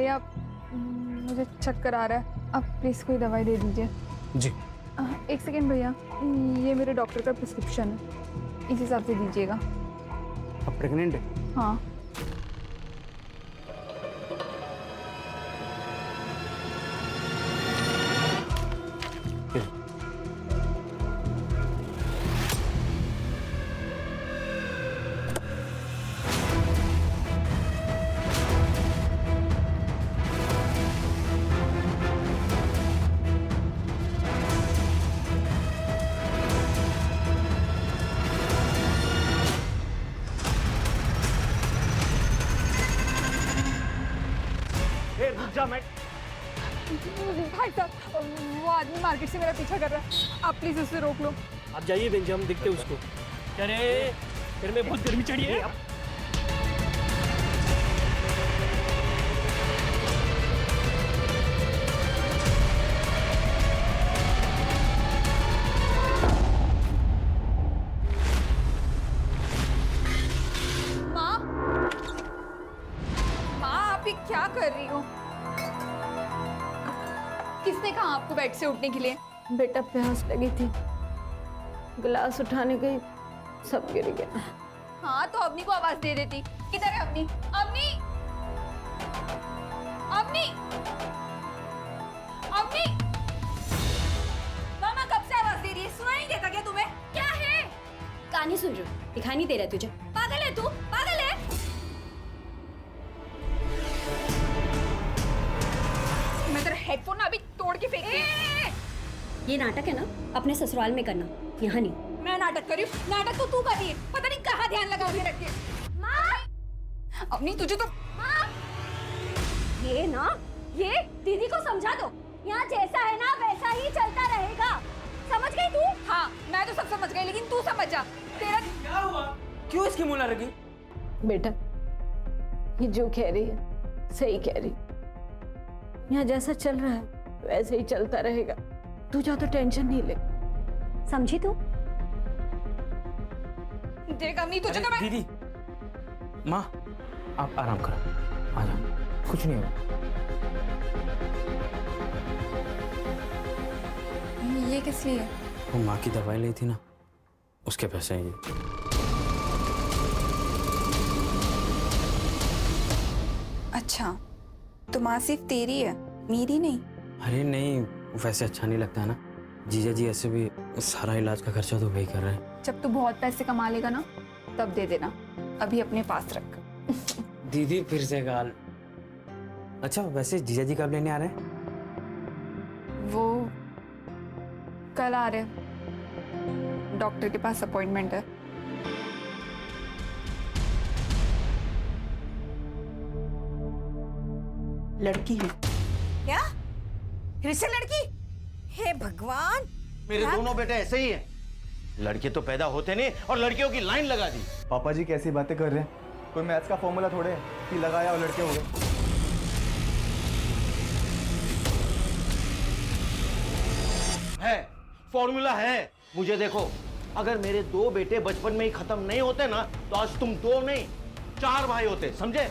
भैया मुझे चक्कर आ रहा है, आप प्लीज़ कोई दवाई दे दीजिए। जी। एक सेकेंड भैया, ये मेरे डॉक्टर का प्रिस्क्रिप्शन है, इस हिसाब से दीजिएगा। आप प्रेग्नेंट है? हाँ। भाई साहब, वो आदमी मार्केट से मेरा पीछा कर रहा है, आप प्लीज उसे रोक लो। आप जाइए बेंच, हम देखते हैं उसको। अरे फिर में बहुत गर्मी चढ़ी है। माँ, माँ आप ये क्या कर रही हो? किसने कहा आपको बेड से उठने के लिए? बेटा प्यास लगी थी, गिलास उठाने गई, सब गिर गया। हाँ तो अवनी को आवाज दे देती। किधर है अवनी? अवनी, अवनी, अवनी! मामा कब से आवाज दे रही है, सुनाई नहीं देता क्या तुम्हें? क्या है? कहानी सुन रही हूँ, दिखाई नहीं दे रहा तुझे? पागल है तू, पागल है? मैं तेरा हेडफोन अभी तोड़ के फेंक ये नाटक है ना, अपने ससुराल में करना, यहाँ नहीं। मैं नाटक कर रही हूँ? नाटक तो तू कर रही है, पता नहीं कहाँ ध्यान लगा के रखी है। माँ, अवनी तुझे तो माँ, ये ना, ये दीदी को समझा दो, यहाँ जैसा है ना वैसा ही चलता रहेगा, समझ गई तू? हाँ मैं तो सब समझ गई, लेकिन तू समझ जा। तेरा क्या हुआ? क्यों इसकी मुँह लगी? बेटा, ये जो कह रही है सही कह रही, यहाँ जैसा चल रहा है वैसे ही चलता रहेगा, तू जा तो टेंशन नहीं ले। समझी तू? देख अवनी तुझे तो मैं... दीदी, माँ आप आराम करो, आ जाओ, कुछ नहीं होगा। ये किस लिए? वो माँ की दवाई ली थी ना, उसके पैसे हैं ये। अच्छा, तो माँ सिर्फ तेरी है, मेरी नहीं? अरे नहीं, वैसे अच्छा नहीं लगता है ना, जीजा जी ऐसे भी सारा इलाज का खर्चा तो वही कर रहे हैं। जब तू बहुत पैसे कमा लेगा ना तब दे देना, अभी अपने पास रख। दीदी फिर से गाल। अच्छा वैसे जीजा जी कब लेने आ रहे हैं? वो कल आ रहे, डॉक्टर के पास अपॉइंटमेंट है। लड़की है क्या? फिर से लड़की? हे भगवान! मेरे दोनों बेटे ऐसे ही हैं। लड़के तो पैदा होते नहीं और लड़कियों की लाइन लगा दी। पापा जी कैसी बातें कर रहे हैं, कोई मैथ्स का फॉर्मूला थोड़े है कि लगाया और लड़के हो गए। है, फॉर्मूला है। मुझे देखो, अगर मेरे दो बेटे बचपन में ही खत्म नहीं होते ना तो आज तुम दो नहीं 4 भाई होते, समझे?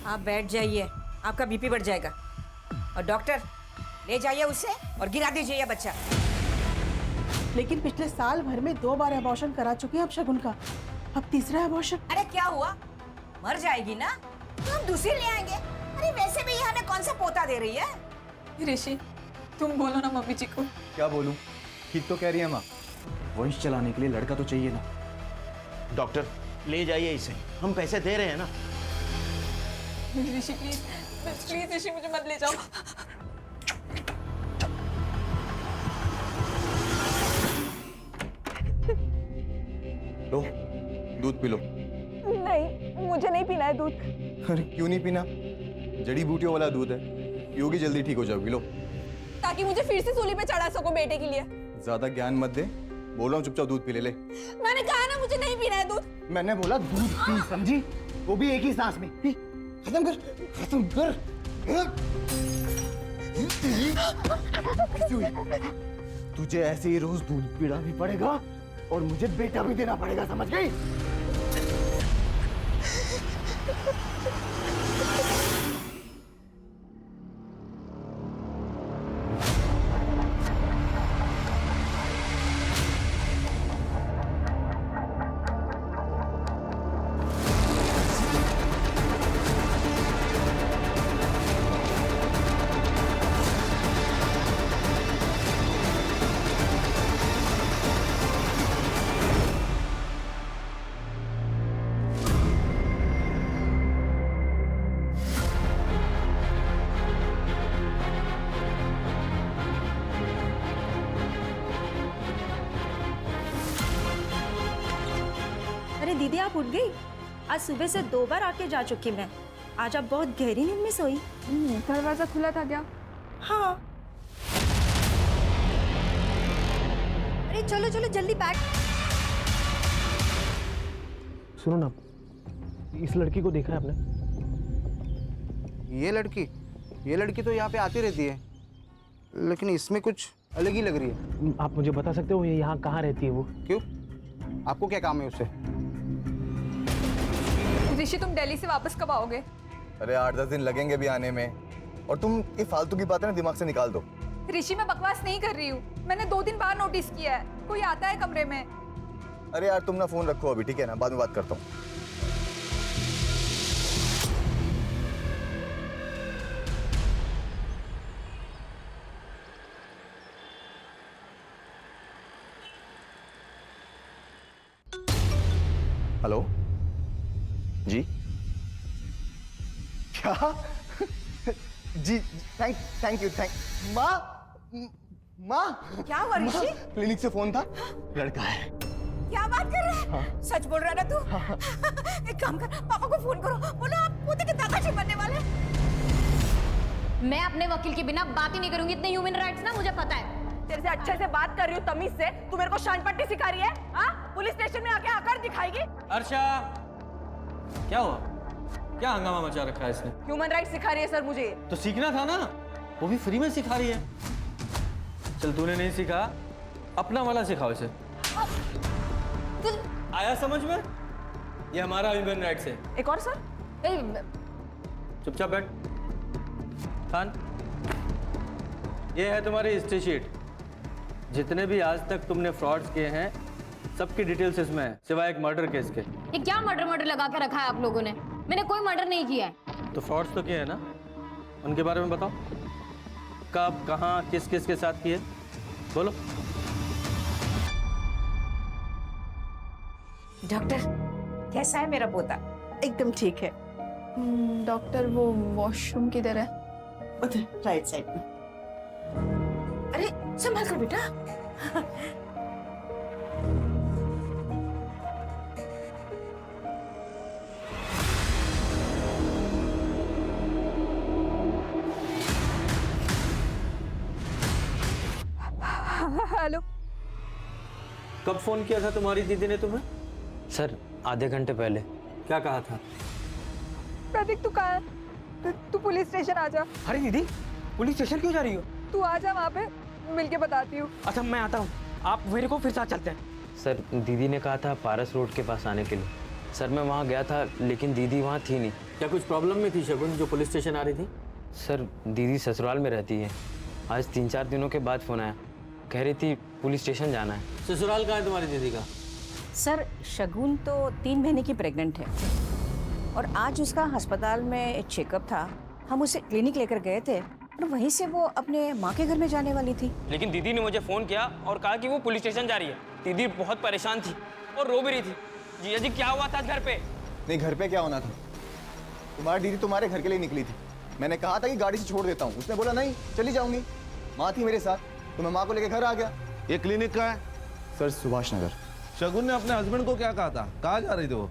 आप बैठ जाइए, आपका बीपी बढ़ जाएगा। और डॉक्टर ले जाइए उसे और गिरा दीजिए ये बच्चा। लेकिन पिछले साल भर में 2 बार अबॉर्शन करा चुके हैं अब शगुन का, अब तीसरा अबॉर्शन। अरे क्या हुआ, मर जाएगी ना तो हम दूसरी ले आएंगे। अरे वैसे भी ये हमें कौन सा पोता दे रही है। ऋषि तुम बोलो ना मम्मी जी को। क्या बोलूं, ठीक तो कह रही है माँ, वंश चलाने के लिए लड़का तो चाहिए ना। डॉक्टर ले जाइए इसे, हम पैसे दे रहे हैं ना। ऋषि प्लीज प्लीज ऋषि मुझे मत ले जाओ। लो दूध पी लो। नहीं, मुझे नहीं पीना है दूध। अरे क्यों नहीं पीना, जड़ी बूटियों वाला दूध है, पियोगी जल्दी ठीक हो जाओगी। लो, ताकि मुझे फिर से सूली पे चढ़ा सको बेटे के लिए। ज्यादा ज्ञान मत दे, बोल रहा हूँ चुपचाप दूध पी ले। मैंने कहा ना मुझे नहीं पीना है दूध। मैंने बोला दूध पी, समझी? वो भी एक ही सांस में पी। खत्म कर, खत्म कर। तुझे ऐसे ही रोज दूध पीना भी पड़ेगा और मुझे बेटा भी देना पड़ेगा, समझ गई? अरे दीदी आप उठ गई? आज सुबह से 2 बार आके जा चुकी मैं। आज आप बहुत गहरी नींद में सोई। दरवाजा खुला था क्या? हाँ। अरे चलो चलो जल्दी बैठ। सुनो ना, इस लड़की को देखा है आपने? ये लड़की तो यहाँ पे आती रहती है, लेकिन इसमें कुछ अलग ही लग रही है। आप मुझे बता सकते हो ये यहाँ कहाँ रहती है वो? क्यों? आपको क्या काम है उससे? ऋषि तुम दिल्ली से वापस कब आओगे? अरे 8-10 दिन लगेंगे भी आने में, और तुम ये फालतू की बातें ना दिमाग से निकाल दो। ऋषि मैं बकवास नहीं कर रही हूँ, मैंने 2 दिन बाद नोटिस किया है, कोई आता है कमरे में। अरे यार तुम ना फोन रखो अभी, ठीक है ना? बाद में बात करता हूँ। हेलो जी, क्या? जी थैंक यू। माँ क्या हुआ ऋषि? क्लिनिक से फोन था, लड़का है। क्या बात कर रहे हैं? सच बोल रहा ना तू? एक काम कर, पापा को फोन करो, बोलो आप पोते के दादाजी बनने वाले। मैं अपने वकील के बिना बात ही नहीं करूंगी। इतने ह्यूमन राइट्स ना मुझे पता है। तेरे से अच्छे से बात कर रही हूँ तमीज से, तू मेरे को शान पट्टी सिखा रही है? हाँ, पुलिस स्टेशन में आके आकर दिखाएगी? अर्षा, क्या हुआ? क्या हंगामा मचा रखा है इसने? ह्यूमन राइट्स सिखा रही है सर मुझे। तो सीखना था ना, वो भी फ्री में सिखा रही है। चल तूने नहीं सीखा, अपना वाला सिखाओ इसे। आया समझ में? ये हमारा ह्यूमन राइट्स है। एक और सर? चुपचाप बैठ। खान, ये है तुम्हारी हिस्ट्री शीट। जितने भी आज तक तुमने फ्रॉड्स किए हैं, सबकी डिटेल्स इसमें है, सिवाय एक मर्डर केस के। ये क्या मर्डर लगा के रखा है आप लोगों ने? मैंने कोई मर्डर नहीं किया है। तो फ्रॉड्स तो किए हैं ना, उनके बारे में बताओ। कब, कहाँ, किस किस के साथ किए, बोलो। डॉक्टर, कैसा है मेरा पोता? एकदम ठीक है। डॉक्टर वो वॉशरूम किधर है? उधर राइट साइड में। अरे संभाल कर बेटा। हेलो, कब फोन किया था तुम्हारी दीदी ने तुम्हें? सर आधे घंटे पहले। क्या कहा था? प्रतीक तू कहाँ है? तू पुलिस स्टेशन आ जा। अरे दीदी, पुलिस स्टेशन क्यों जा रही हो? तू आ जा, वहाँ पे मिलके बताती हूँ। अच्छा मैं आता हूँ, आप मेरे को फिर साथ चलते हैं। सर दीदी ने कहा था पारस रोड के पास आने के लिए। सर मैं वहाँ गया था, लेकिन दीदी वहाँ थी नहीं। क्या कुछ प्रॉब्लम में थी शगुन, जो पुलिस स्टेशन आ रही थी? सर दीदी ससुराल में रहती है। आज 3-4 दिनों के बाद फोन आया, कह रही थी पुलिस स्टेशन जाना है। ससुराल कहाँ है तुम्हारी दीदी का? सर शगुन तो 3 महीने की प्रेग्नेंट है, और आज उसका अस्पताल में चेकअप था। हम उसे क्लिनिक लेकर गए थे, और वहीं से वो अपने माँ के घर में जाने वाली थी। लेकिन दीदी ने मुझे फोन किया और कहा कि वो पुलिस स्टेशन जा रही है। दीदी बहुत परेशान थी और रो भी रही थी। जीजा जी क्या हुआ था घर पे? नहीं, घर पे क्या होना था? तुम्हारी दीदी तुम्हारे घर के लिए निकली थी। मैंने कहा था कि गाड़ी से छोड़ देता हूँ, उसने बोला नहीं चली जाऊंगी। माँ थी मेरे साथ, तो मैं माँ को लेकर घर आ गया। ये क्लिनिक का है? सर सुभाष नगर। शगुन ने अपने हस्बैंड को क्या कहा था? कहाँ जा रही थी वो?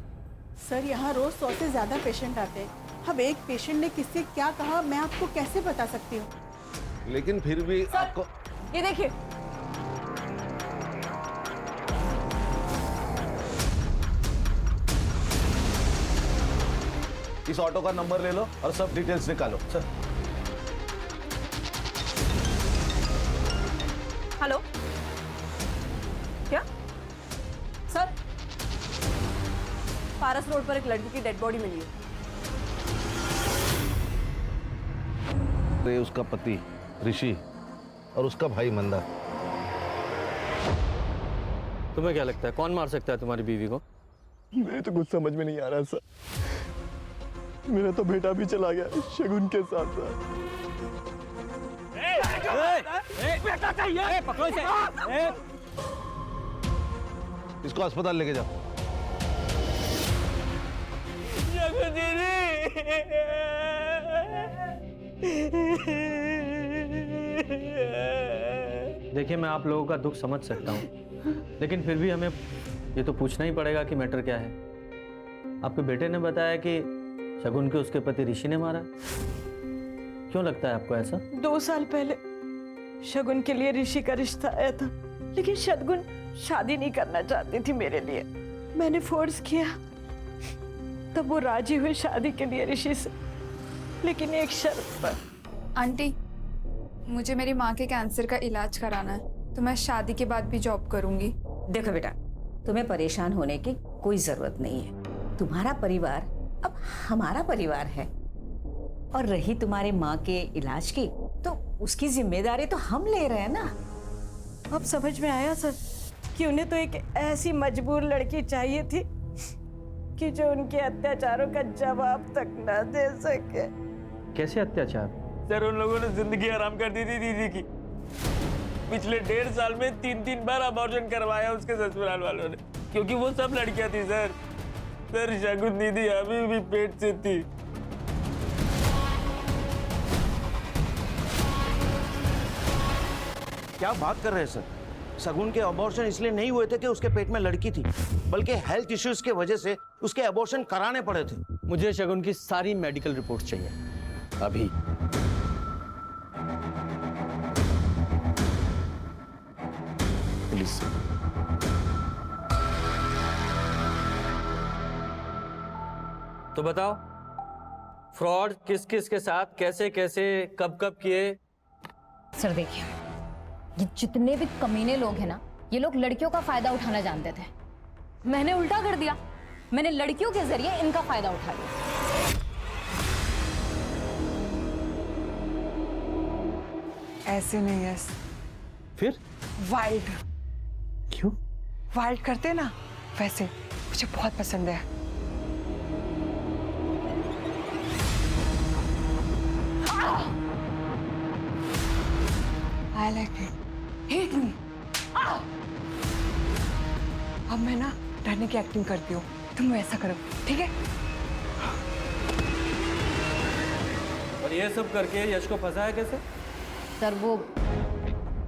सर यहाँ रोज 100 से ज्यादा पेशेंट आते हैं। अब एक पेशेंट ने किससे क्या कहा मैं आपको कैसे बता सकती हूँ? लेकिन फिर भी आपको ये देखिए, इस ऑटो का नंबर ले लो और सब डिटेल्स निकालो। सर हेलो, क्या सर? पारस रोड पर एक लड़की की डेड बॉडी मिली है। रे उसका पति ऋषि और उसका भाई मंदा। तुम्हें क्या लगता है कौन मार सकता है तुम्हारी बीवी को? मेरे तो कुछ समझ में नहीं आ रहा सर। मेरा तो बेटा भी चला गया शगुन के साथ साथ। बेटा चाहिए, पकड़ो इसे। इसको अस्पताल लेके जाओ। देखिए मैं आप लोगों का दुख समझ सकता हूँ, लेकिन फिर भी हमें ये तो पूछना ही पड़ेगा कि मैटर क्या है। आपके बेटे ने बताया कि शगुन के उसके पति ऋषि ने मारा। क्यों लगता है आपको ऐसा? 2 साल पहले शगुन के लिए ऋषि का रिश्ता आया था, लेकिन शगुन शादी नहीं करना चाहती थी मेरे लिए। मैंने फोर्स किया, तब वो राजी हुई शादी के लिए ऋषि से, लेकिन एक शर्त पर। आंटी, मुझे मेरी माँ के कैंसर का इलाज कराना है, तो मैं शादी के बाद भी जॉब करूंगी। देखो बेटा, तुम्हें परेशान होने की कोई जरूरत नहीं है। तुम्हारा परिवार अब हमारा परिवार है, और रही तुम्हारी माँ के इलाज की, तो उसकी जिम्मेदारी तो हम ले रहे हैं ना। अब समझ में आया सर कि उन्हें तो एक ऐसी मजबूर लड़की चाहिए थी कि जो उनके अत्याचारों का जवाब तक न दे सके। कैसे अत्याचार? सर उन लोगों ने जिंदगी आराम कर दी थी दीदी की। पिछले 1.5 साल में 3 बार अबॉर्शन करवाया उसके ससुराल वालों ने, क्योंकि वो सब लड़कियां थी सर। सर शगुन दीदी अभी भी पेट से थी। क्या बात कर रहे हैं सर? शगुन के अबॉर्शन इसलिए नहीं हुए थे कि उसके पेट में लड़की थी, बल्कि हेल्थ इश्यूज के वजह से उसके अबॉर्शन कराने पड़े थे। मुझे शगुन की सारी मेडिकल रिपोर्ट चाहिए अभी। प्लीज। तो बताओ, फ्रॉड किस किस के साथ, कैसे कैसे, कब कब किए? सर देखिए, ये जितने भी कमीने लोग हैं ना, ये लोग लड़कियों का फायदा उठाना जानते थे। मैंने उल्टा कर दिया, मैंने लड़कियों के जरिए इनका फायदा उठा लिया। ऐसे नहीं है। फिर वाइल्ड। क्यों? वाइल्ड करते ना, वैसे मुझे बहुत पसंद है। I like it. Hate me. अब मैं ना डरने की एक्टिंग करती हूँ, तुम वैसा करो, ठीक है? और ये सब करके यश को फंसाया कैसे? सर वो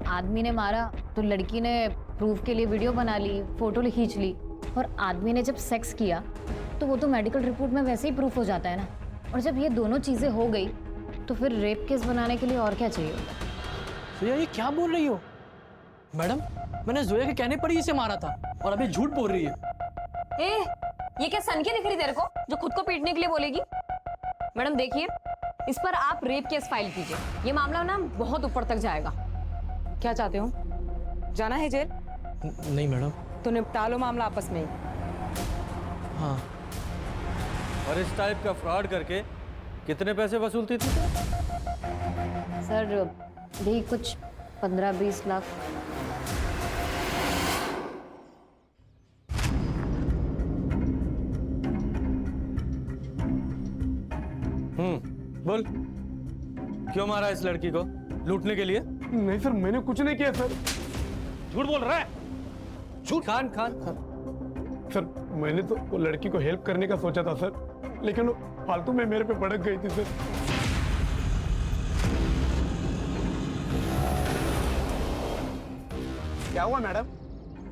आदमी ने मारा तो लड़की ने प्रूफ के लिए वीडियो बना ली, फोटो खींच ली, और आदमी ने जब सेक्स किया तो वो तो मेडिकल रिपोर्ट में वैसे ही प्रूफ हो जाता है ना। और जब ये दोनों चीजें हो गई तो फिर रेप केस बनाने के लिए और क्या चाहिए होता? जोया ये क्या बोल रही हो? मैडम, मैंने जोया के कहने पर ही इसे मारा था और अभी झूठ बोल रही है। ये क्या सनकी दिख रही तेरे को जो खुद को पीटने के लिए बोलेगी? मैडम देखिए, इस पर आप रेप केस फाइल कीजिए, ये मामला ना बहुत ऊपर तक जाएगा। क्या चाहते हो? जाना है जेल? नहीं मैडम। तो निपटा लो मामला आपस में ही। हाँ। और इस टाइप का फ्रॉड करके कितने पैसे वसूलती थी? सर यही कुछ 15-20 लाख। बोल, क्यों मारा इस लड़की को? लूटने के लिए? नहीं सर, मैंने कुछ नहीं किया सर। झूठ बोल रहा है? झूठ। खान सर मैंने तो वो लड़की को हेल्प करने का सोचा था सर, लेकिन वो फालतू में मेरे पे भड़क गई थी सर। क्या हुआ मैडम,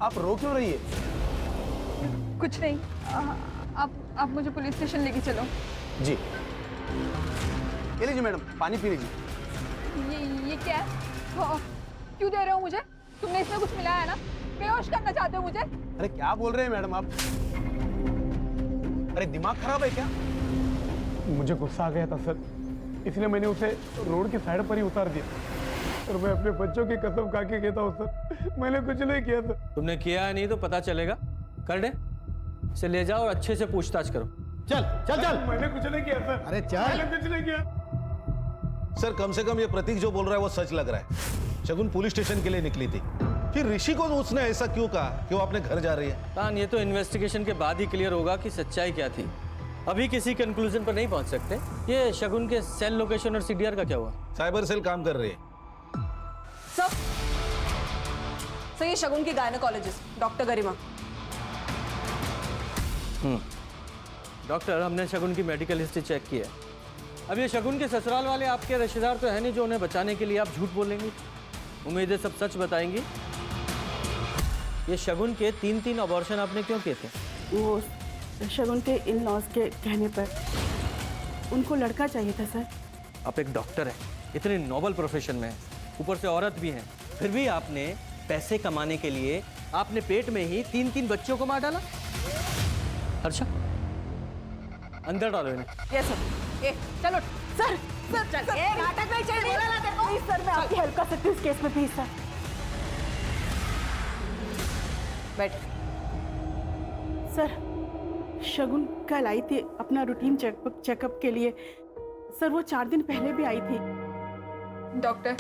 आप रो क्यों रही है? कुछ नहीं, आप मुझे पुलिस स्टेशन लेके चलो। जी, ये लीजिए मैडम, पानी पी लीजिए। ये क्या है? क्यों दे रहे हो मुझे? तुमने इसमें कुछ मिलाया है ना? बेहोश करना चाहते हो मुझे? अरे क्या बोल रहे हैं मैडम आप? अरे दिमाग खराब है क्या? मुझे गुस्सा आ गया था सर, इसलिए मैंने उसे रोड की साइड पर ही उतार दिया। और मैं अपने बच्चों की कसम खा के कहता हूँ सर, मैंने कुछ नहीं किया सर। तुमने किया नहीं तो पता चलेगा। कर दे, इसे ले जाओ और अच्छे से पूछताछ करो। चल चल चल। मैंने कुछ नहीं किया सर। अरे चल। मैंने कुछ नहीं किया। सर कम से कम ये प्रतीक जो बोल रहा है वो सच लग रहा है। शगुन पुलिस स्टेशन के लिए निकली थी, फिर ऋषि को उसने ऐसा क्यों कहा कि वो अपने घर जा रही है? खान, ये तो इन्वेस्टिगेशन के बाद ही क्लियर होगा कि सच्चाई क्या थी। अभी किसी कंक्लूजन पर नहीं पहुंच सकते। ये शगुन के सेल लोकेशन और सीडीआर का क्या हुआ? साइबर सेल काम कर रही है। सर ये शगुन की गायनेकोलॉजिस्ट डॉक्टर गरिमा। डॉक्टर, हमने शगुन की मेडिकल हिस्ट्री चेक की है। अब ये शगुन के ससुराल वाले आपके रिश्तेदार तो है नहीं जो उन्हें बचाने के लिए आप झूठ बोलेंगे। उम्मीद है सब सच बताएंगी। ये शगुन के 3 अबॉर्शन आपने क्यों किए थे? वो शगुन के इन लॉज के कहने पर उनको लड़का चाहिए था सर। आप एक डॉक्टर हैं, इतने नोबल प्रोफेशन में हैं, ऊपर से औरत भी हैं, फिर भी आपने पैसे कमाने के लिए आपने पेट में ही 3 बच्चों को मार डाला। अच्छा, अंदर डालो इन्हें। Yes sir. ए चलो सर सर चल। ए नाटक नहीं चाहिए, बोला ना तेरे को। प्लीज सर, मैं आपकी हेल्प कर सकती हूँ इस केस में, प्लीज सर। बैठ। सर शगुन कल आई थी अपना रूटीन चेकअप के लिए। सर वो 4 दिन पहले भी आई थी। डॉक्टर,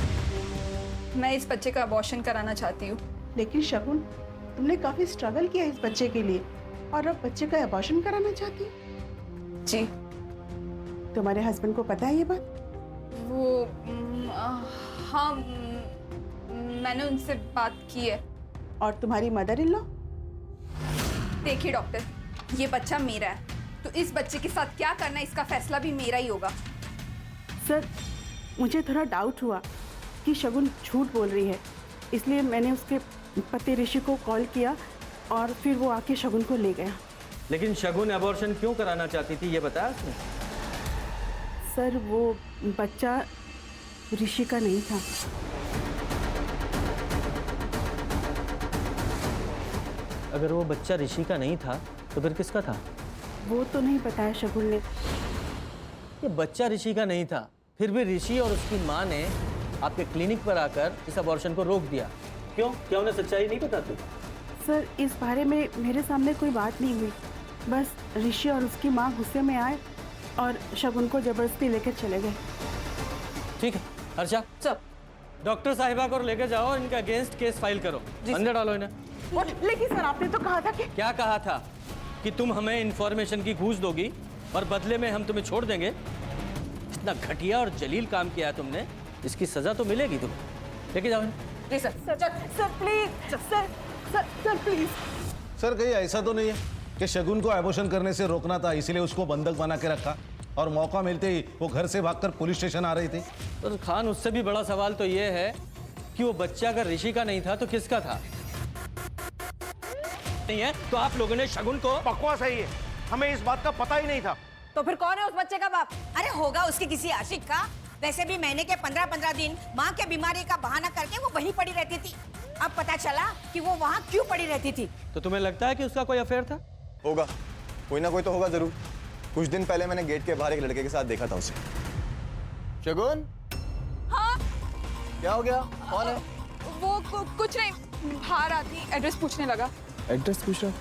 मैं इस बच्चे का अबॉर्शन कराना चाहती हूँ। लेकिन शगुन, तुमने काफी स्ट्रगल किया इस बच्चे के लिए और अब बच्चे का अबॉर्शन कराना चाहती हो? जी। तुम्हारे हस्बैंड को पता है ये बात? वो हाँ, मैंने उनसे बात की है। और तुम्हारी मदर इन लॉ? देखिए डॉक्टर, ये बच्चा मेरा है, तो इस बच्चे के साथ क्या करना है इसका फैसला भी मेरा ही होगा। सर मुझे थोड़ा डाउट हुआ कि शगुन झूठ बोल रही है, इसलिए मैंने उसके पति ऋषि को कॉल किया और फिर वो आके शगुन को ले गया। लेकिन शगुन अबॉर्शन क्यों कराना चाहती थी ये बताया उसने? सर वो बच्चा ऋषि का नहीं था। अगर वो बच्चा ऋषि का नहीं था तो फिर किसका था? वो तो नहीं बताया शगुन ने। ये बच्चा ऋषि का नहीं था, फिर भी ऋषि और उसकी माँ ने आपके क्लिनिक पर आकर इस अबॉर्शन को रोक दिया। क्यों? क्या उन्हें सच्चाई नहीं पता थी? सर इस बारे में मेरे सामने कोई बात नहीं हुई, बस ऋषि और उसकी माँ गुस्से में आए और शगुन को जबरदस्ती लेकर चले गए। ठीक है हर्षा, सर डॉक्टर साहिबा को लेकर जाओ और इनका अगेंस्ट केस फाइल करो। अंदर डालो इन्हें। लेकिन सर आपने तो कहा था कि क्या कहा था? कि तुम हमें इंफॉर्मेशन की घूस दोगी और बदले में हम तुम्हें छोड़ देंगे। इतना घटिया और जलील काम किया है तुमने, इसकी सजा तो मिलेगी तुम्हें। लेके जाओ इन्हें। जी sir. Sir please sir please. Sir कहीं ऐसा तो नहीं है कि शगुन को एबॉर्शन करने से रोकना था, इसलिए उसको बंधक बना के रखा और मौका मिलते ही वो घर से भागकर पुलिस स्टेशन आ रही थी? तो खान, उससे भी बड़ा सवाल तो ये है कि वो बच्चा अगर ऋषि का नहीं था तो किसका था? नहीं है तो आप लोगों ने शगुन को... बकवास है ये, हमें इस बात का पता ही नहीं था। तो फिर कौन है उस बच्चे का बाप? अरे होगा उसके किसी आशिक का। वैसे भी महीने के 15-15 दिन माँ के बीमारी का बहाना करके वो वहीं पड़ी रहती थी। अब पता चला कि वो वहाँ क्यों पड़ी रहती थी। तो तुम्हें लगता है कि उसका कोई अफेयर था? होगा, कोई ना कोई तो होगा जरूर। कुछ दिन पहले मैंने गेट के बाहर एक लड़के के साथ देखा था उसे। शगुन? हाँ? क्या हो गया? कौन है? वो कुछ नहीं, बाहर आती एड्रेस पूछने लगा। एड्रेस पूछ रहा?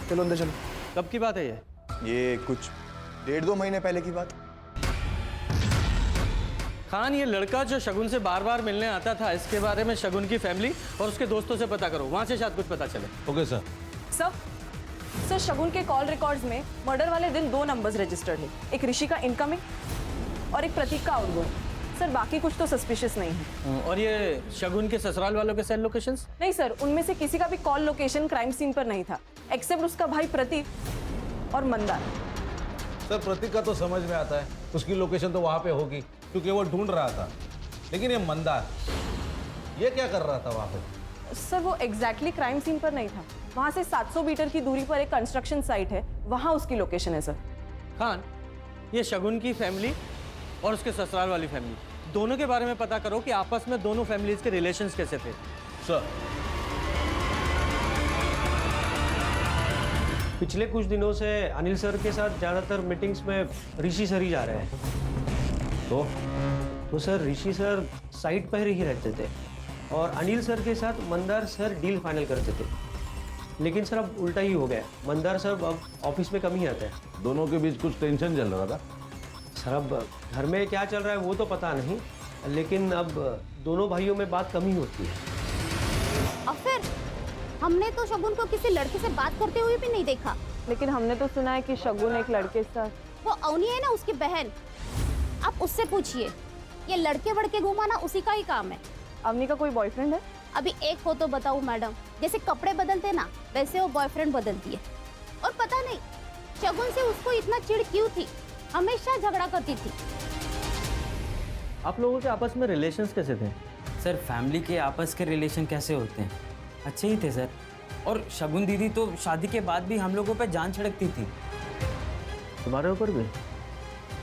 चलो अंदर चलो। कब की बात है ये कुछ 1.5-2 महीने पहले की बात। खान, ये लड़का जो शगुन से बार बार मिलने आता था, इसके बारे में शगुन की फैमिली और उसके दोस्तों से पता करो, वहां से शायद कुछ पता चले। Okay sir. सर शगुन के कॉल रिकॉर्ड्स में मर्डर वाले दिन 2 नंबर्स रजिस्टर्ड है, एक ऋषि का इनकमिंग और एक प्रतीक का आउटगोइंग। सर बाकी कुछ तो सस्पिशियस नहीं है। और ये शगुन के ससुराल वालों के सेल लोकेशंस? नहीं सर, उनमें से किसी का भी कॉल लोकेशन क्राइम सीन पर नहीं था, एक्सेप्ट उसका भाई प्रतीक और मंदार। सर प्रतीक का तो समझ में आता है, उसकी लोकेशन तो वहाँ पे होगी क्योंकि वो ढूंढ रहा था। लेकिन ये मंदार, ये क्या कर रहा था वहाँ पे? सर वो एग्जैक्टली क्राइम सीन पर नहीं था, वहाँ से 700 मीटर की दूरी पर एक कंस्ट्रक्शन साइट है, वहाँ उसकी लोकेशन है सर। खान, ये शगुन की फैमिली और उसके ससुराल वाली फैमिली, दोनों के बारे में पता करो कि आपस में दोनों फैमिलीज के रिलेशंस कैसे थे। सर पिछले कुछ दिनों से अनिल सर के साथ ज़्यादातर मीटिंग्स में ऋषि सर ही जा रहे हैं। तो सर ऋषि सर साइट पर ही रहते थे और अनिल सर के साथ मंदार सर डील फाइनल करते थे। लेकिन सर अब उल्टा ही हो गया, मंदार सर अब ऑफिस में कम ही आता है। दोनों के बीच कुछ टेंशन चल रहा था? सर अब घर में क्या चल रहा है वो तो पता नहीं, लेकिन अब दोनों भाइयों में बात कम ही होती है। और फिर हमने तो शगुन को किसी लड़के से बात करते हुए भी नहीं देखा। लेकिन हमने तो सुना है कि शगुन एक लड़के के साथ। वो अवनी है ना, उसकी बहन, आप उससे पूछिए। ये लड़के वड़के घुमाना उसी का ही काम है। अवनी का कोई बॉयफ्रेंड है? अभी एक हो तो बताऊं मैडम, जैसे कपड़े बदलते ना वैसे वो बॉयफ्रेंड बदलती है। और पता नहीं शगुन से उसको इतना चिढ़ क्यों थी, हमेशा झगड़ा करती थी। आप लोगों के आपस में रिलेशंस कैसे थे? सर फैमिली के आपस के रिलेशन कैसे होते हैं, अच्छे ही थे सर। और शगुन दीदी तो शादी के बाद भी हम लोगों पे जान छिड़कती थी। तुम्हारे ऊपर भी?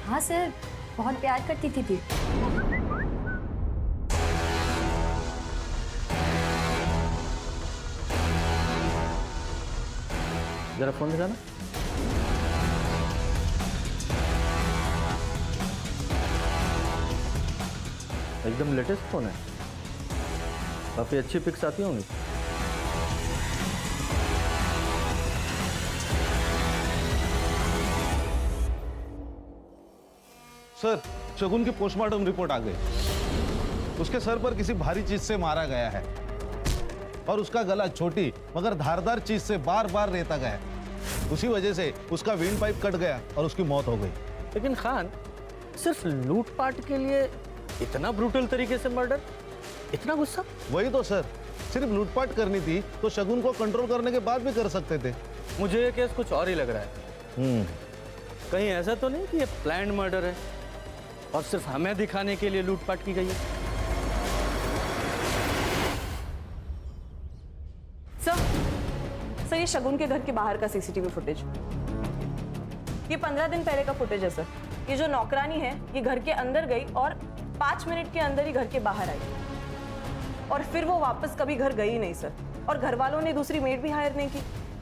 हाँ सर, बहुत प्यार करती थी। जरा फोन दिखाना। एकदम लेटेस्ट फोन है, काफी अच्छी पिक्स आती होंगी। सर शगुन की पोस्टमार्टम रिपोर्ट आ गई। उसके सर पर किसी भारी चीज से मारा गया है और उसका गला छोटी मगर धारदार चीज से बार बार रेता गया। उसी वजह से उसका विंड पाइप कट गया और उसकी मौत हो गई। लेकिन खान, सिर्फ लूटपाट के लिए इतना ब्रूटल तरीके से मर्डर, इतना गुस्सा? वही तो सर, सिर्फ लूटपाट करनी थी तो शगुन को कंट्रोल करने के बाद भी कर सकते थे। मुझे ये केस कुछ और ही लग रहा है। कहीं ऐसा तो नहीं कि ये प्लान्ड मर्डर है और सिर्फ हमें दिखाने के लिए लूटपाट की गई है? सर ये शगुन के घर के बाहर का सीसीटीवी फुटेज, ये 15 दिन पहले का फुटेज है सर। ये जो नौकरानी है ये घर के अंदर गई और 5 मिनट के अंदर ही घर के बाहर आई और फिर वो वापस कभी घर गई नहीं सर। और घर वालों ने दूसरी मेड भी हायर नहीं की।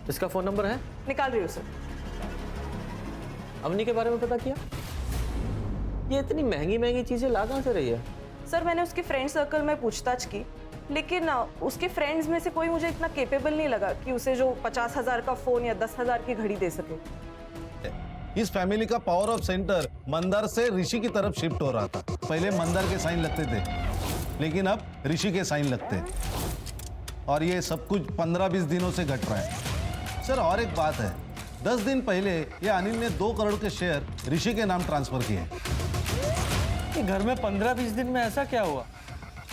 इसका फोन नंबर है? निकाल रही हूँ सर। अवनी के बारे में पता किया? ये इतनी महंगी महंगी चीजें ला कहाँ से रही है? सर मैंने उसके फ्रेंड सर्कल में पूछताछ की, लेकिन उसके फ्रेंड्स में से कोई मुझे इतना केपेबल नहीं लगा कि उसे जो 50,000 का फोन या 10,000 की घड़ी दे सके। इस फैमिली का पावर ऑफ सेंटर मंदार से ऋषि की तरफ शिफ्ट हो रहा था। पहले मंदार के साइन लगते थे, लेकिन अब ऋषि के साइन लगते हैं। और ये सब कुछ 15-20 दिनों से घट रहा है। सर और एक बात है, 10 दिन पहले ये अनिल ने 2 करोड़ के शेयर ऋषि के नाम ट्रांसफर किए। घर में 15-20 दिन में ऐसा क्या हुआ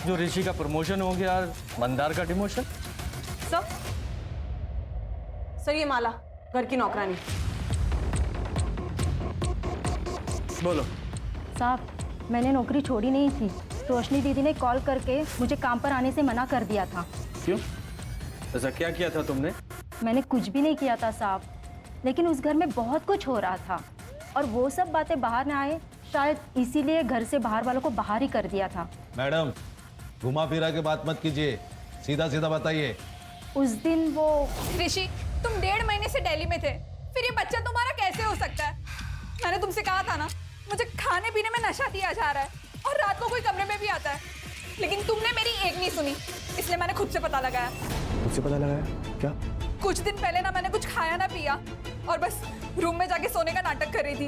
जो ऋषि का प्रमोशन हो गया और मंदार का डिमोशन? सर ये माला घर की नौकरानी। बोलो। साहब, मैंने नौकरी छोड़ी नहीं थी। रोशनी दीदी ने कॉल करके मुझे काम पर आने से मना कर दिया था। क्यों? ऐसा क्या किया था तुमने? मैंने कुछ भी नहीं किया था साहब, लेकिन उस घर में बहुत कुछ हो रहा था और वो सब बातें बाहर ना आए, शायद इसीलिए घर से बाहर वालों को बाहर ही कर दिया था। मैडम घुमा फिरा के बात मत कीजिए, सीधा सीधा बताइए। उस दिन वो ऋषि, तुम 1.5 महीने से दिल्ली में थे, फिर ये बच्चा तुम्हारा कैसे हो सकता है? मैंने तुमसे कहा था ना, मुझे खाने पीने में नशा दिया जा रहा है और रात को कोई कमरे में भी आता है, लेकिन तुमने मेरी एक नहीं सुनी, इसलिए मैंने खुद से पता लगाया। खुद से पता लगाया? क्या? कुछ दिन पहले ना मैंने कुछ खाया ना पिया और बस रूम में जाके सोने का नाटक कर रही थी,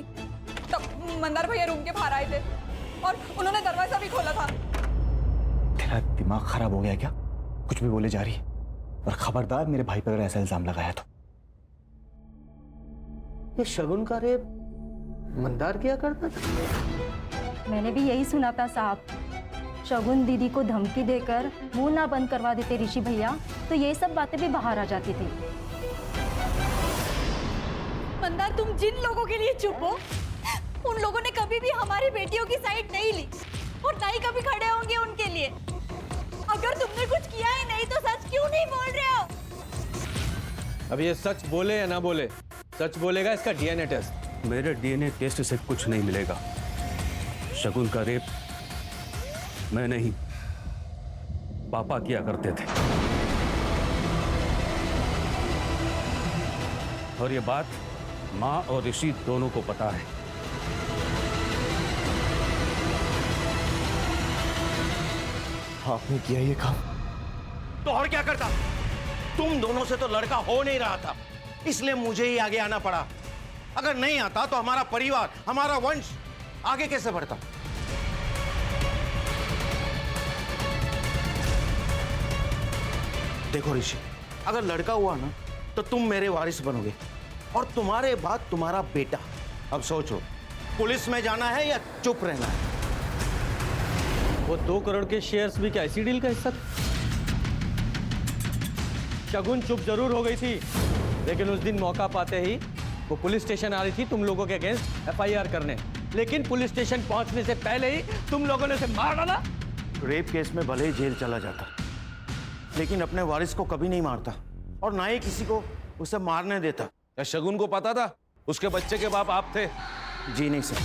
तब मंदार भैया रूम के बाहर आए थे और उन्होंने दरवाजा भी खोला था। तेरा दिमाग खराब हो गया क्या? कुछ भी बोले जा रही है, और खबरदार मेरे भाई पर अगर ऐसा इल्जाम लगाया तो। ये शगुन का रेप मंदार किया करता था? मैंने भी यही सुना था साहब। शगुन दीदी को धमकी देकर मुंह ना बंद करवा देते ऋषि भैया, तो ये सब बातें भी बाहर आ जाती थी। मंदार, तुम जिन लोगों के लिए चुप हो, उन लोगों ने कभी भी हमारी बेटियों की साइड नहीं ली और ना ही कभी खड़े होंगे उनके लिए। अगर तुमने कुछ किया ही नहीं तो सच क्यों नहीं बोल रहे हो? अब ये सच बोले या ना बोले, सच बोलेगा इसका डीएनए टेस्ट। मेरे डीएनए टेस्ट से कुछ नहीं मिलेगा। शगुन का रेप मैं नहीं, पापा किया करते थे। और ये बात माँ और ऋषि दोनों को पता है। आपने किया ये काम तो और क्या करता? तुम दोनों से तो लड़का हो नहीं रहा था, इसलिए मुझे ही आगे आना पड़ा। अगर नहीं आता तो हमारा परिवार, हमारा वंश आगे कैसे बढ़ता? देखो ऋषि, अगर लड़का हुआ ना तो तुम मेरे वारिस बनोगे और तुम्हारे बाद तुम्हारा बेटा। अब सोचो, पुलिस में जाना है या चुप रहना है? वो 2 करोड़ के शेयर्स भी क्या इसी डील का हिस्सा था? शगुन चुप जरूर हो गई थी, लेकिन उस दिन मौका पाते ही वो पुलिस स्टेशन आ रही थी तुम लोगों के अगेंस्ट एफआईआर करने। लेकिन पुलिस स्टेशन पहुंचने से पहले ही तुम लोगों ने उसे मार डाला। रेप केस में भले ही जेल चला जाता, लेकिन अपने वारिस को कभी नहीं मारता और ना ही किसी को उसे मारने देता। क्या शगुन को पता था उसके बच्चे के बाप आप थे? जी नहीं सर,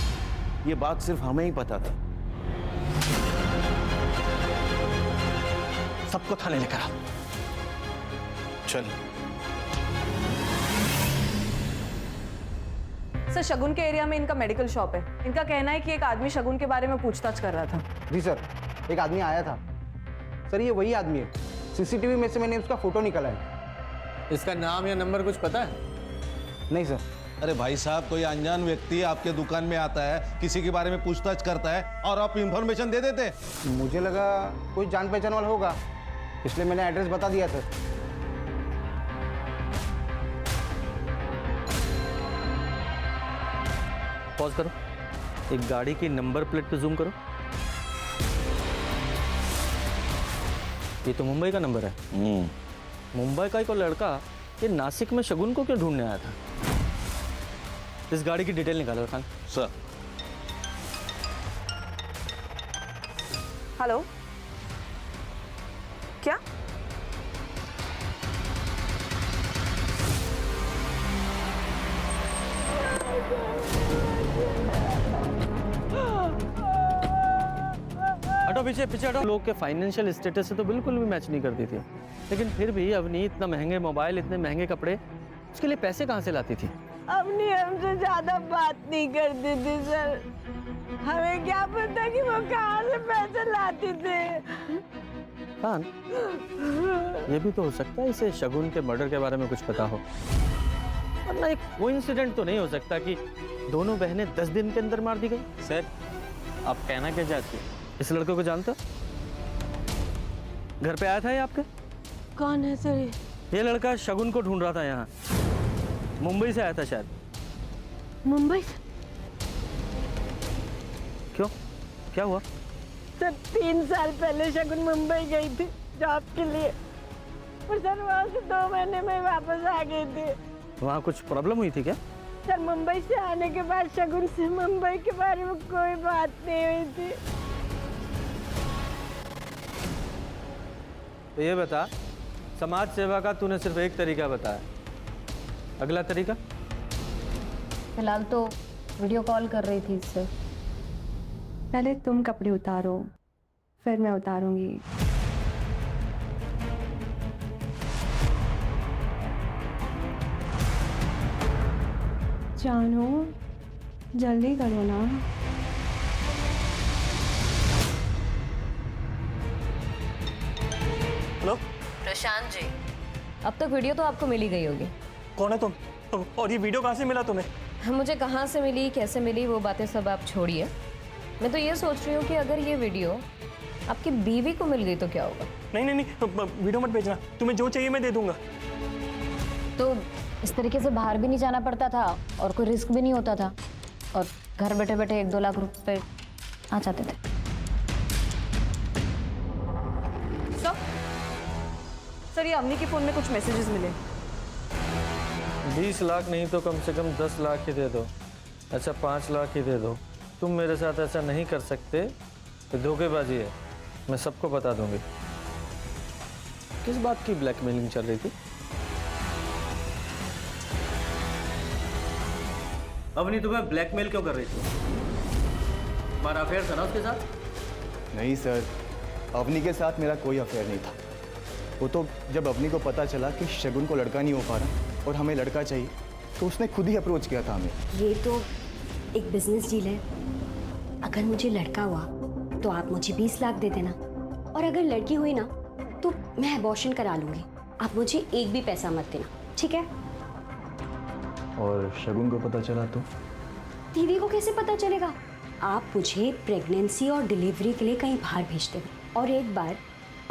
ये बात सिर्फ हमें ही पता था। सबको थाने लेकर आओ। चल। सर, शगुन के एरिया में इनका मेडिकल शॉप है। इनका कहना है कि एक आदमी शगुन के बारे में पूछताछ कर रहा था। जी सर, एक आदमी आया था। सर, ये वही आदमी है। सीसीटीवी में से मैंने उसका फोटो निकाला है। इसका नाम या नंबर कुछ पता है? नहीं सर। अरे भाई साहब, कोई अनजान व्यक्ति आपके दुकान में आता है, किसी के बारे में पूछताछ करता है और आप इंफॉर्मेशन दे देते? मुझे लगा कोई जान पहचान वाला होगा, इसलिए मैंने एड्रेस बता दिया सर। पॉज करो, एक गाड़ी की नंबर प्लेट पे जूम करो। ये तो मुंबई का नंबर है। मुंबई का एक लड़का ये नासिक में शगुन को क्यों ढूंढने आया था? इस गाड़ी की डिटेल निकालो खान। सर। हेलो, क्या? हटो पीछे पीछे हटो। लोग के फाइनेंशियल स्टेटस से तो बिल्कुल भी मैच नहीं करती थी, लेकिन फिर भी अवनी इतना महंगे मोबाइल, इतने महंगे कपड़े, उसके लिए पैसे कहाँ से लाती थी? अवनी हमसे ज्यादा बात नहीं करती थी सर। हमें क्या पता कि वो कहाँ से पैसे लाती थे। खान, ये भी तो हो सकता है इसे शगुन के मर्डर के बारे में कुछ पता हो, वरना एक कोइंसिडेंट तो नहीं हो सकता कि दोनों बहनें 10 दिन के अंदर मार दी गई। सर, आप कहना क्या चाहते हो? इस लड़के को जानते हो? घर पे आया था ये आपके? कौन है सर? ये लड़का शगुन को ढूंढ रहा था यहाँ, मुंबई से आया था शायद। मुंबई से? क्यों, क्या हुआ? सर, 3 साल पहले शगुन मुंबई गई थी जॉब के लिए, और सर वहाँ से 2 महीने में वापस आ गई थी। वहाँ कुछ प्रॉब्लम हुई थी क्या? सर, मुंबई से आने के बाद शगुन से मुंबई के बारे में कोई बात नहीं हुई थी। तो ये बता, समाज सेवा का तूने सिर्फ एक तरीका बताया, अगला तरीका? फिलहाल तो वीडियो कॉल कर रही थी इससे। पहले तुम कपड़े उतारो, फिर मैं उतारूंगी। जानू, जल्दी करो ना। हेलो प्रशांत जी, अब तक वीडियो तो आपको मिल ही गई होगी। कौन है तुम? और ये वीडियो कहाँ से मिला तुम्हें? मुझे कहाँ से मिली, कैसे मिली, वो बातें सब आप छोड़िए। मैं तो ये सोच रही हूँ कि अगर ये वीडियो आपकी बीवी को मिल गई तो क्या होगा? नहीं नहीं नहीं, वीडियो मत भेजना। तुम्हें जो चाहिए मैं दे दूंगा। तो इस तरीके से बाहर भी नहीं जाना पड़ता था और कोई रिस्क भी नहीं होता था, और घर बैठे बैठे 1-2 लाख रुपए आ जाते थे। सर, ये अवनी के फोन में कुछ मैसेजेस मिले। 20 लाख नहीं तो कम से कम 10 लाख ही दे दो। अच्छा, 5 लाख ही दे दो। तुम मेरे साथ ऐसा नहीं कर सकते, तो धोखेबाजी है, मैं सबको बता दूंगी। किस बात की ब्लैकमेलिंग चल रही थी? अवनी तुम्हें ब्लैकमेल क्यों कर रही थी? तुम्हारा अफेयर था ना उसके साथ? नहीं सर, अवनी के साथ मेरा कोई अफेयर नहीं था। वो तो जब अवनी को पता चला कि शगुन को लड़का नहीं हो पा रहा और हमें लड़का चाहिए, तो उसने खुद ही अप्रोच किया था हमें। ये तो एक बिजनेस डील है। अगर मुझे लड़का हुआ तो आप मुझे 20 लाख दे देना, और अगर लड़की हुई ना तो मैं अबॉर्शन करा लूंगी। आप मुझे एक भी पैसा मत देना, ठीक है? और शगुन को पता चला तो? दीदी को कैसे पता चलेगा? आप मुझे प्रेगनेंसी और डिलीवरी के लिए कहीं बाहर भेज देना, और एक बार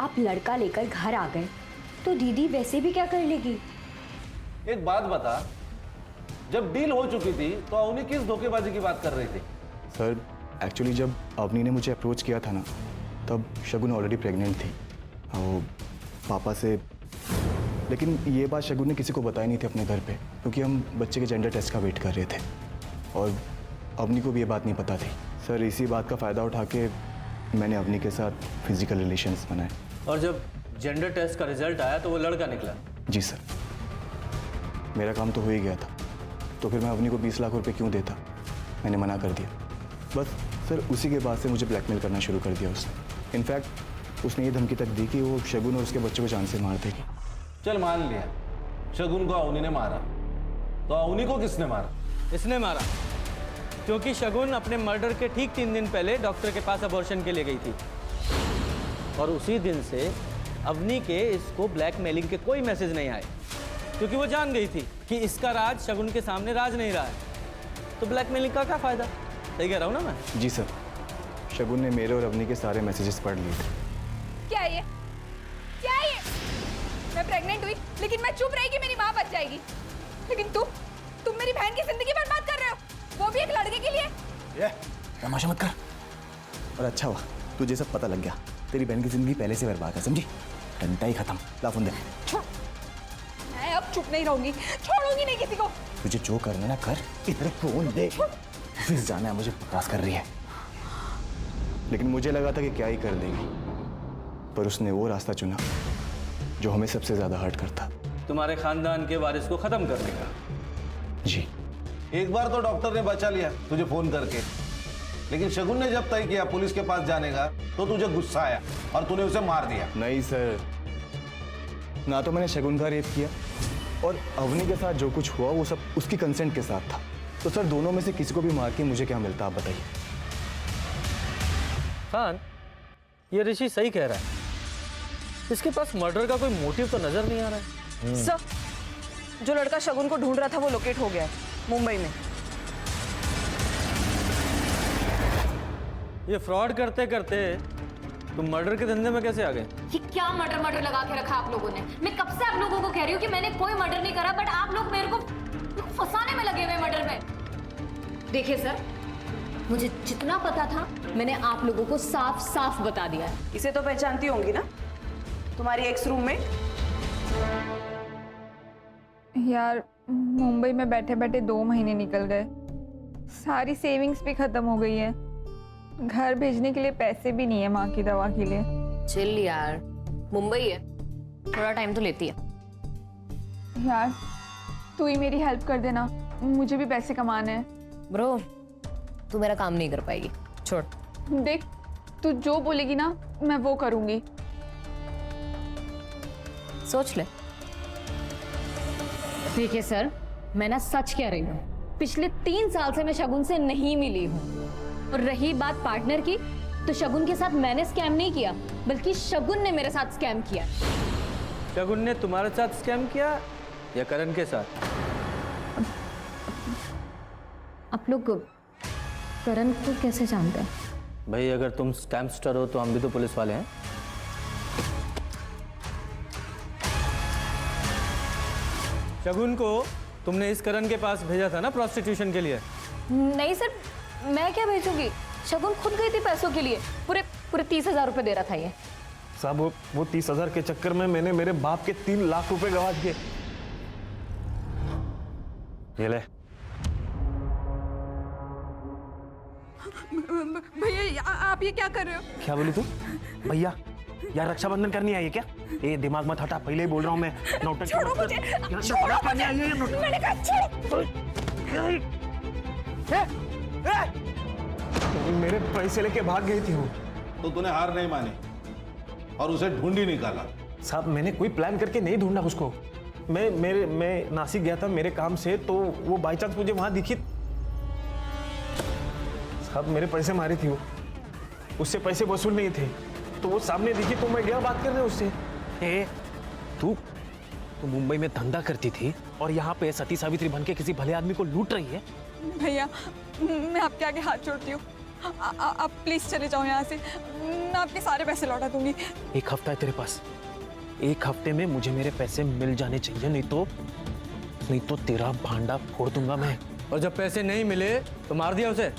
आप लड़का लेकर घर आ गए तो दीदी वैसे भी क्या कर लेगी? एक बात बता, जब डील हो चुकी थी तो अवनी किस धोखेबाजी की बात कर रही थी? सर एक्चुअली जब अवनी ने मुझे अप्रोच किया था ना, तब शगुन ऑलरेडी प्रेग्नेंट थी और पापा से, लेकिन ये बात शगुन ने किसी को बताई नहीं थी अपने घर पे, क्योंकि हम बच्चे के जेंडर टेस्ट का वेट कर रहे थे और अवनी को भी ये बात नहीं पता थी। सर इसी बात का फ़ायदा उठा के मैंने अवनी के साथ फिजिकल रिलेशंस बनाए। और जब जेंडर टेस्ट का रिजल्ट आया तो वो लड़का निकला? जी सर, मेरा काम तो हो ही गया था, तो फिर मैं अवनी को 20 लाख रुपए क्यों देता? मैंने मना कर दिया। बस सर उसी के बाद से मुझे ब्लैकमेल करना शुरू कर दिया उसने। इनफैक्ट उसने ये धमकी तक दी कि वो शगुन और उसके बच्चों को जान से मार देगी। चल मान लिया शगुन को अवनी ने मारा, तो अवनी को किसने मारा? इसने मारा, क्योंकि शगुन अपने मर्डर के ठीक 3 दिन पहले डॉक्टर के पास अबॉर्शन के लिए गई थी और उसी दिन से अवनी के इसको ब्लैकमेलिंग के कोई मैसेज नहीं आए, क्योंकि वो जान गई थी कि इसका राज शगुन के सामने राज नहीं रहा है, तो ब्लैकमेलिंग का क्या फायदा? सही कह रहा हूँ ना मैं? जी सर, शगुन ने मेरे और अवनी के सारे मैसेजेस पढ़ लिए थे। क्या ये? क्या ये? मैं प्रेग्नेंट हुई लेकिन मैं चुप रही कि मेरी माँ बच जाएगी, लेकिन तुम मेरी बहन की जिंदगी बर्बाद कर रहे हो, वो भी एक लड़के के लिए। तमाशा मत कर। और अच्छा हुआ तुझे सब पता लग गया, तेरी बहन की जिंदगी पहले से बर्बाद है, समझी? घंटा ही खत्म। ला फोन दे। मैं अब चुप नहीं रहूंगी, छोड़ूंगी नहीं किसी को। तुझे जो करना ना कर, इधर फोन दे। ऑफिस जाना है मुझे, बकवास कर रही है। लेकिन मुझे लगा था कि क्या ही कर देगी, पर उसने वो रास्ता चुना जो हमें सबसे ज्यादा हर्ट करता। तुम्हारे खानदान के वारिस को खत्म करने का। जी। एक बार तो डॉक्टर ने बचा लिया तुझे फोन करके, लेकिन शगुन ने जब तय किया पुलिस के पास जाने का तो तुझे गुस्सा आया और तूने उसे मार दिया। नहीं सर, ना तो मैंने शगुन का रेप किया और अवनी के साथ जो कुछ हुआ वो सब उसकी कंसेंट के साथ था। तो सर दोनों में से किसी को भी मार के मुझे क्या मिलता, आप बताइए। खान, ये ऋषि सही कह रहा है, इसके पास मर्डर का कोई मोटिव तो नजर नहीं आ रहा है। सर जो लड़का शगुन को ढूंढ रहा था वो लोकेट हो गया है मुंबई में। ये फ्रॉड करते करते तुम मर्डर के धंधे में कैसे आ गए? ये क्या मर्डर लगा के रखा आप लोगों ने? मैं कब से आप लोगों को कह रही हूँ कि मैंने कोई मर्डर नहीं करा, बट आप लोग मेरे को फंसाने में लगे हुए मर्डर में। देखिए सर, मुझे जितना पता था मैंने आप लोगों को साफ साफ बता दिया है। इसे तो पहचानती होंगी ना, तुम्हारी एक्स रूममेट। यार मुंबई में बैठे बैठे 2 महीने निकल गए, सारी सेविंग्स भी खत्म हो गई है, घर भेजने के लिए पैसे भी नहीं है माँ की दवा के लिए। चिल यार, मुंबई है, थोड़ा टाइम तो लेती है। यार तू ही मेरी हेल्प कर देना, मुझे भी पैसे कमाने हैं। ब्रो, तू मेरा काम नहीं कर पाएगी, छोड़। देख, तू जो बोलेगी ना मैं वो करूंगी। सोच ले। देखिए सर, मैं ना सच कह रही हूँ, पिछले 3 साल से मैं शगुन से नहीं मिली हूँ। और रही बात पार्टनर की, तो शगुन के साथ मैंने स्कैम नहीं किया, बल्कि शगुन ने मेरे साथ स्कैम किया। शगुन ने तुम्हारे साथ स्कैम किया या करण के साथ? आप लोग करण को कैसे जानते हैं? भाई अगर तुम स्कैमस्टर हो तो हम भी तो पुलिस वाले हैं। शगुन को तुमने इस करण के पास भेजा था ना प्रोस्टिट्यूशन के लिए? नहीं सर, मैं क्या भेजूंगी? शगुन खुद गई थी पैसों के लिए, पूरे 30,000 रुपए दे रहा था ये। साहब वो 30,000 के चक्कर में मैंने मेरे बाप के 3 लाख रुपए गवा दिए। ये ले। भैया आप ये क्या कर रहे हो? क्या बोली तू? भैया यार रक्षाबंधन करनी आई है क्या? ये दिमाग मत हटा, पहले ही बोल रहा हूँ मैं। नौटंकी छोड़ो मुझे, छोड़ो मुझे, मैंने कहा छोड़ो। मेरे पैसे लेके भाग गई थी वो। तो तूने हार नहीं मानी और उसे ढूंढ ही निकाला? साहब मैंने कोई प्लान करके नहीं ढूंढा उसको। मैं नासिक गया था मेरे काम से, तो वो बाई चांस मुझे वहां दिखी। साहब मेरे पैसे मारी थी वो, उससे पैसे वसूल नहीं थे, तो वो सामने दिखी तो मैं गया बात करने उससे। तू मुंबई में धंधा करती थी और यहाँ पे सती सावित्री बन के किसी भले आदमी को लूट रही है। भैया मैं आपके आगे हाथ जोड़ती हूँ, आप प्लीज चले जाओ यहाँ से, मैं आपके सारे पैसे लौटा दूंगी। 1 हफ्ता है तेरे पास, 1 हफ्ते में मुझे मेरे पैसे मिल जाने चाहिए, नहीं तो तेरा भांडा फोड़ दूंगा मैं। और जब पैसे नहीं मिले तो मार दिया उसे?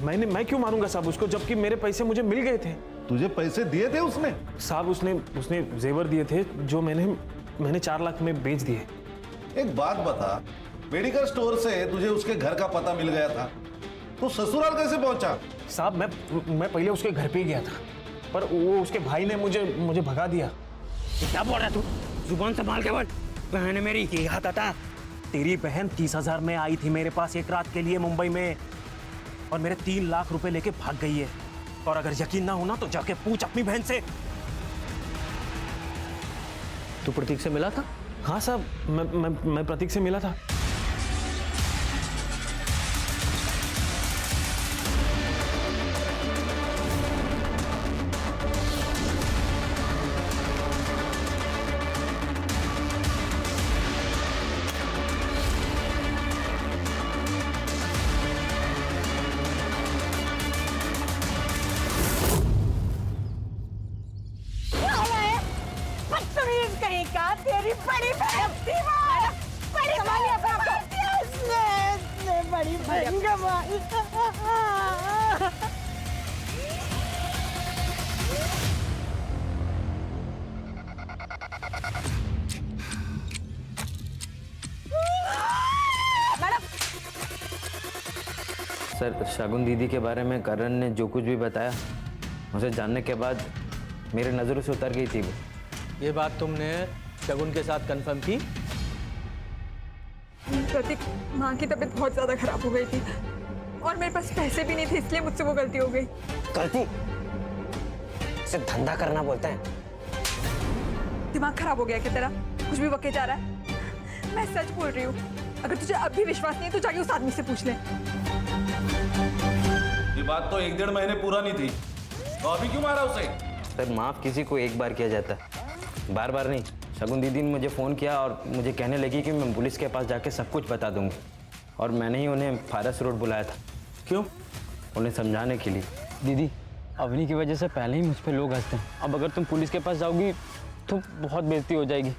मैं क्यों मारूंगा साहब उसको, जबकि मेरे पैसे मुझे मिल गए थे। तुझे पैसे दिए थे उसने? साहब उसने जेवर दिए थे जो मैंने 4 लाख में बेच दिए। एक बात बता, मेडिकल स्टोर से तुझे उसके घर का पता मिल गया था, तो ससुराल कैसे पहुंचा? साहब मैं पहले उसके घर पे ही गया था, पर वो उसके भाई ने मुझे भगा दिया। क्या बोल रहा तू? जुबान संभाल के बोल। बहन मेरी की हाथ आता। तेरी बहन 30,000 में आई थी मेरे पास 1 रात के लिए मुंबई में, और मेरे 3 लाख रुपए लेके भाग गई है। और अगर यकीन ना होना तो जाके पूछ अपनी बहन से। तू प्रतीक से मिला था? हाँ साहब, मैं प्रतीक से मिला था। कहीं का तेरी बड़ी बहन थी वो, बड़ी बहन कमाई। सर, शगुन दीदी के बारे में करण ने जो कुछ भी बताया, उसे जानने के बाद मेरी नज़रों से उतर गई थी वो। ये बात तुमने शगुन के साथ कंफर्म की? प्रतीक, माँ की तबीयत बहुत ज्यादा खराब हो गई थी और मेरे पास पैसे भी नहीं थे, इसलिए मुझसे वो गलती हो गई। गलती? इसे धंधा करना बोलते हैं। दिमाग खराब हो गया क्या तेरा? कुछ भी बके जा रहा है। मैं सच बोल रही हूँ, अगर तुझे अब भी विश्वास नहीं है तो जाके उस आदमी से पूछ ले। ये बात तो 1-1.5 महीने पूरा नहीं थी, तो अभी क्यों मारा उसे? सर, माफ़ किसी को एक बार किया जाता है, बार बार नहीं। शगुन दीदी ने मुझे फ़ोन किया और मुझे कहने लगी कि मैं पुलिस के पास जाके सब कुछ बता दूंगी, और मैंने ही उन्हें फारस रोड बुलाया था। क्यों? उन्हें समझाने के लिए। दीदी, अवनी की वजह से पहले ही मुझ पे लोग हंसते हैं, अब अगर तुम पुलिस के पास जाओगी तो बहुत बेइज्जती हो जाएगी,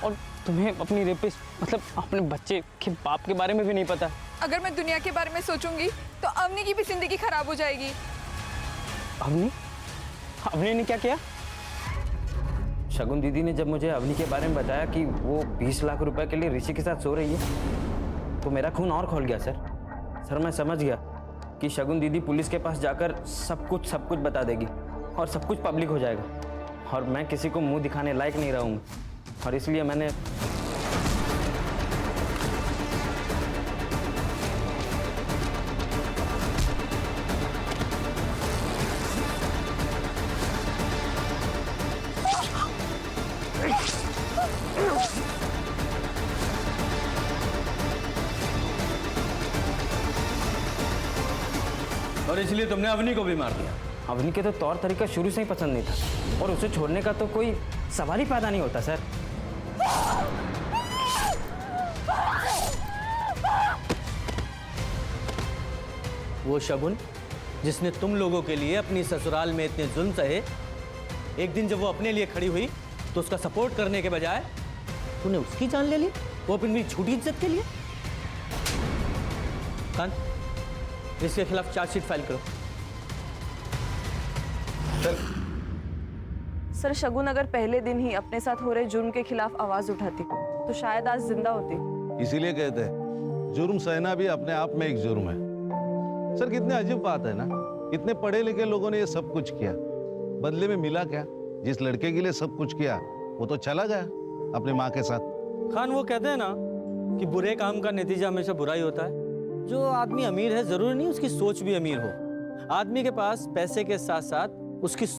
और तुम्हें अपनी रेपिस्ट मतलब अपने बच्चे के बाप के बारे में भी नहीं पता। अगर मैं दुनिया के बारे में सोचूंगी तो अवनी की भी जिंदगी खराब हो जाएगी। अवनी ने क्या किया? शगुन दीदी ने जब मुझे अवनी के बारे में बताया कि वो 20 लाख रुपए के लिए ऋषि के साथ सो रही है, तो मेरा खून और खौल गया सर। मैं समझ गया कि शगुन दीदी पुलिस के पास जाकर सब कुछ बता देगी और सब कुछ पब्लिक हो जाएगा, और मैं किसी को मुंह दिखाने लायक नहीं रहूँगा, और इसलिए मैंने और इसलिए तुमने अवनी को भी मार दिया? अवनी के तो तौर तरीका शुरू से ही पसंद नहीं था, और उसे छोड़ने का तो कोई सवाल ही पैदा नहीं होता सर। वो शगुन जिसने तुम लोगों के लिए अपनी ससुराल में इतने जुल्म सहे, एक दिन जब वो अपने लिए खड़ी हुई तो उसका सपोर्ट करने के बजाय तूने उसकी जान ले ली, वो अपनी झूठी इज्जत के लिए। खान, इसके खिलाफ चार्जशीट फाइल करो। सर, शगुन अगर पहले दिन ही अपने साथ हो रहे जुर्म के खिलाफ आवाज उठाती तो शायद आज जिंदा होती। इसीलिए कहते हैं जुर्म सहना भी अपने आप में एक जुर्म है। सर, कितने अजीब बात है ना, इतने पढ़े लिखे लोगों ने ये सब कुछ किया, बदले में मिला क्या? जिस लड़के के लिए सब कुछ किया वो तो चला गया अपने माँ के साथ। खान, वो कहते हैं ना कि बुरे काम का नतीजा हमेशा बुरा ही होता है। जो आदमी अमीर है जरूरी नहीं उसकी सोच भी अमीर हो। आदमी के पास पैसे के साथ साथ उसकी